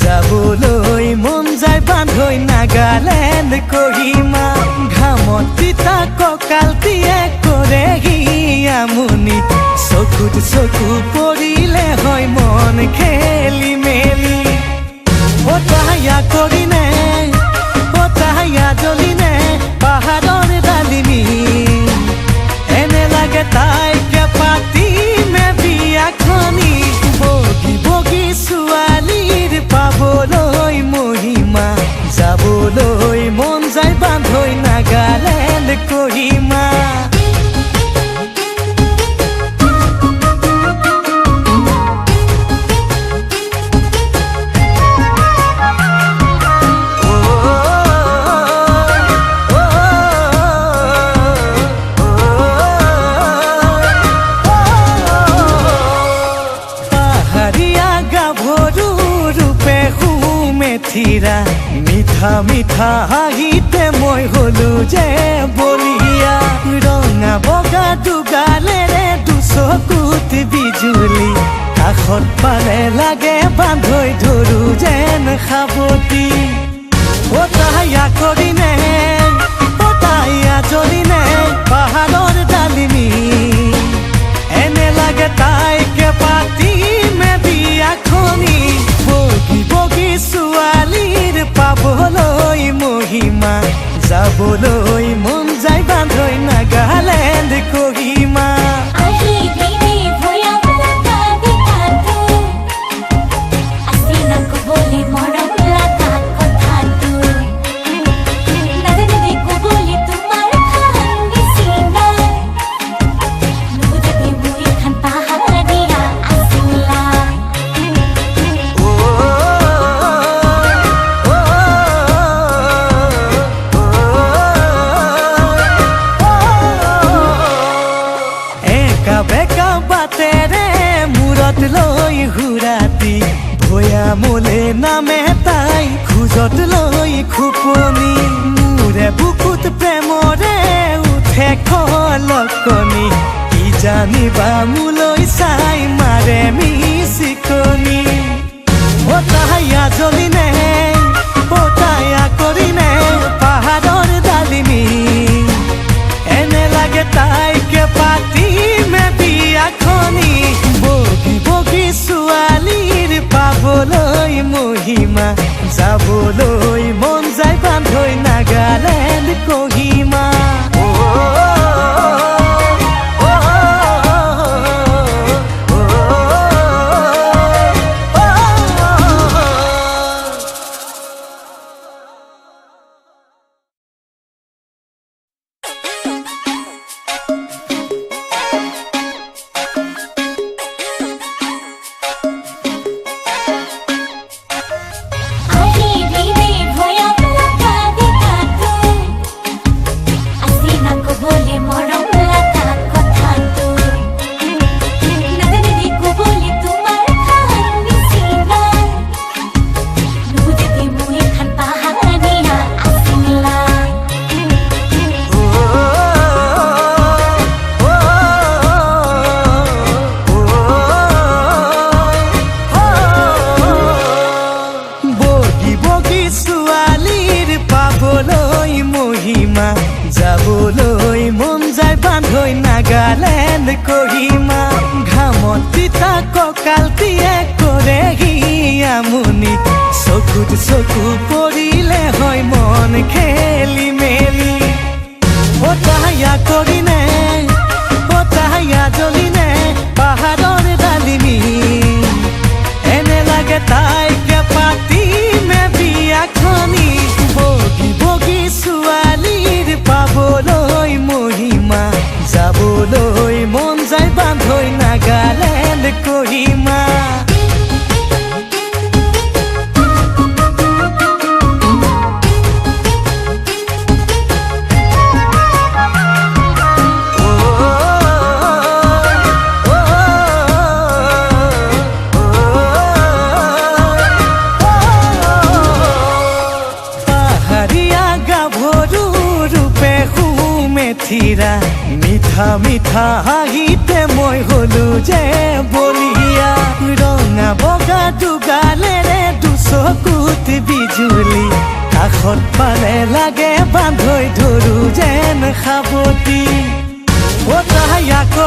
যাবলৈ মন যায় বান্ধৈ নাগালেণ্ড কহিমা ঘামত তিতা কঁকালটিয়ে কৰেহি আমনি চকুত চকু পৰিলে হয় মন খেলি মেলি অতাহায়া কৰিনে অতাহায়া জ্বলিনে পাহাৰৰ ডালিমি এনে লাগে তাইকে পাতিমে বিয়াখনি বগী বগী ছোৱালীৰ পাবলৈ মহিমা যাবলৈ মন যায় বান্ধৈ নাগালেণ্ড কহিমা মিঠা মিঠা হাঁহিতে মই হলো যে বলিয়া ৰঙা বগা দুগালেৰে দুচকুত বিজুলি কাষত পালে লাগে বান্ধৈ ধৰো যেন সাৱতি অতাহায়া কৰিনে অতাহায়া জ্বলিনে পাহাৰৰ ডালিমি এনে লাগে তাইকে পাতিমে বিয়াখনি বগী বগী ছোৱালীৰ পাবলৈ মহিমা যাবলৈ মন যায় বান্ধৈ নাগালেণ্ড কহিমা লৈ ঘূৰাতি ভৈয়ামলে নামে তাই খোজত লৈ খুপনি মোৰে বুকুত প্ৰেমৰে উঠে খলকনি কি জানিবা মোলৈ চাই মাৰে মিচিকনি অতাহায়া জ্বলিনে অতাহায়া কৰিনে পাহাৰৰ ডালিমি এনে লাগে তাইকে পাতিমে বিয়াখনি বগী বগী ছোৱালীৰ পাবলৈ মহিমা যাবলৈ মন যায় বান্ধৈ নাগালেণ্ড কহিমা যাবলৈ মন যায় বান্ধৈ নাগালেণ্ড কহিমা ঘামত তিতা কঁকালটিয়ে কৰেহি আমনি চকুত চকু পৰিলে হয় মন খেলি মেলি অতাহায়া কৰিনে অতাহায়া জ্বলিনে পাহাৰৰ ডালিমি এনে লাগে তাইকে পাতিমে বিয়াখনি বগী বগী ছোৱালীৰ পাবলৈ মহিমা যাবলৈ মন যায় বান্ধৈ নাগালেণ্ড কহিমা মিঠা মিঠা হাঁহিতে মই হলো যে বলিয়া ৰঙা বগা দুগালেৰে দুচকুত বিজুলি কাষত পালে লাগে বান্ধৈ ধৰো যেন সাৱটি তাই আকৌ